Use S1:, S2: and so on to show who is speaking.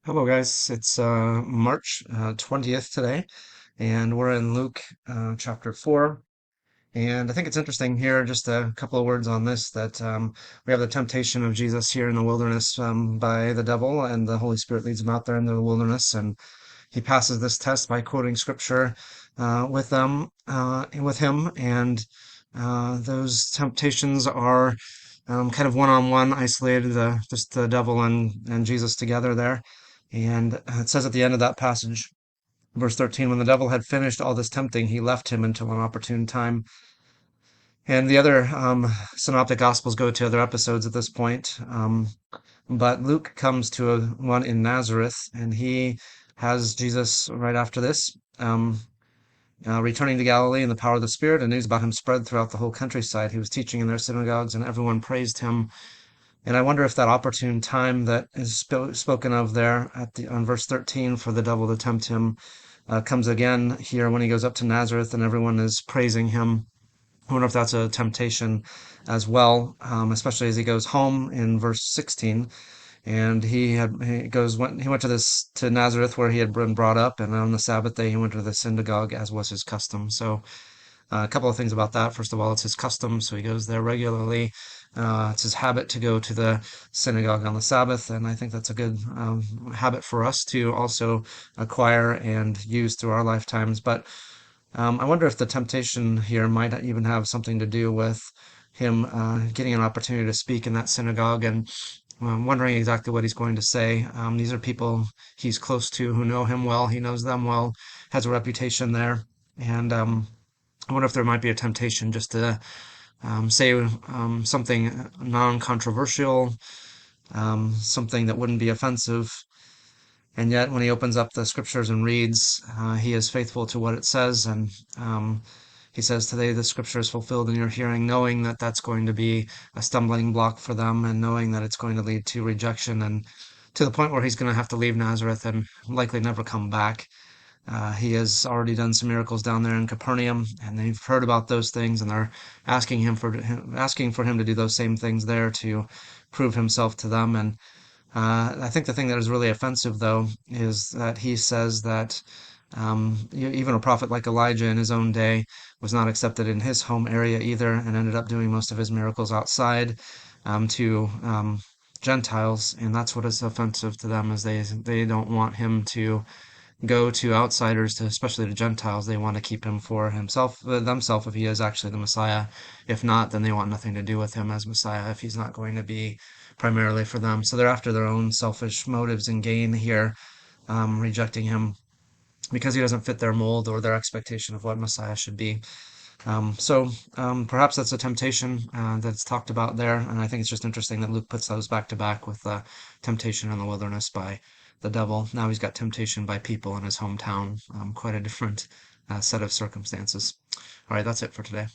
S1: Hello, guys. It's March 20th today, and we're in Luke chapter 4. And I think it's interesting here, just a couple of words on this, that we have the temptation of Jesus here in the wilderness by the devil, and the Holy Spirit leads him out there into the wilderness, and he passes this test by quoting scripture with him, and those temptations are kind of one-on-one, isolated, just the devil and Jesus together there. And it says at the end of that passage, verse 13, when the devil had finished all this tempting, he left him until an opportune time. And the other synoptic gospels go to other episodes at this point. But Luke comes to one in Nazareth, and he has Jesus right after this, returning to Galilee in the power of the Spirit, and news about him spread throughout the whole countryside. He was teaching in their synagogues, and everyone praised him. And I wonder if that opportune time that is spoken of there on verse 13 for the devil to tempt him comes again here when he goes up to Nazareth and everyone is praising him. I wonder if that's a temptation as well, especially as he goes home in verse 16. And he went to Nazareth where he had been brought up, and on the Sabbath day he went to the synagogue as was his custom. So a couple of things about that. First of all, it's his custom, so he goes there regularly. It's his habit to go to the synagogue on the Sabbath, and I think that's a good habit for us to also acquire and use through our lifetimes. But I wonder if the temptation here might even have something to do with him getting an opportunity to speak in that synagogue, and wondering exactly what he's going to say. These are people he's close to who know him well, he knows them well, has a reputation there, and I wonder if there might be a temptation just to say something non-controversial, something that wouldn't be offensive. And yet, when he opens up the scriptures and reads, he is faithful to what it says. And he says, today the scripture is fulfilled in your hearing, knowing that that's going to be a stumbling block for them, and knowing that it's going to lead to rejection, and to the point where he's going to have to leave Nazareth and likely never come back. He has already done some miracles down there in Capernaum, and they've heard about those things, and they're asking for him to do those same things there to prove himself to them. And I think the thing that is really offensive, though, is that he says that even a prophet like Elijah in his own day was not accepted in his home area either, and ended up doing most of his miracles outside to Gentiles, and that's what is offensive to them, is they don't want him to go to outsiders, especially to Gentiles. They want to keep him for themselves, if he is actually the Messiah. If not, then they want nothing to do with him as Messiah if he's not going to be primarily for them. So they're after their own selfish motives and gain here, rejecting him because he doesn't fit their mold or their expectation of what Messiah should be. Perhaps that's a temptation that's talked about there, and I think it's just interesting that Luke puts those back to back with temptation in the wilderness by the devil. Now he's got temptation by people in his hometown. Quite a different set of circumstances. All right, that's it for today.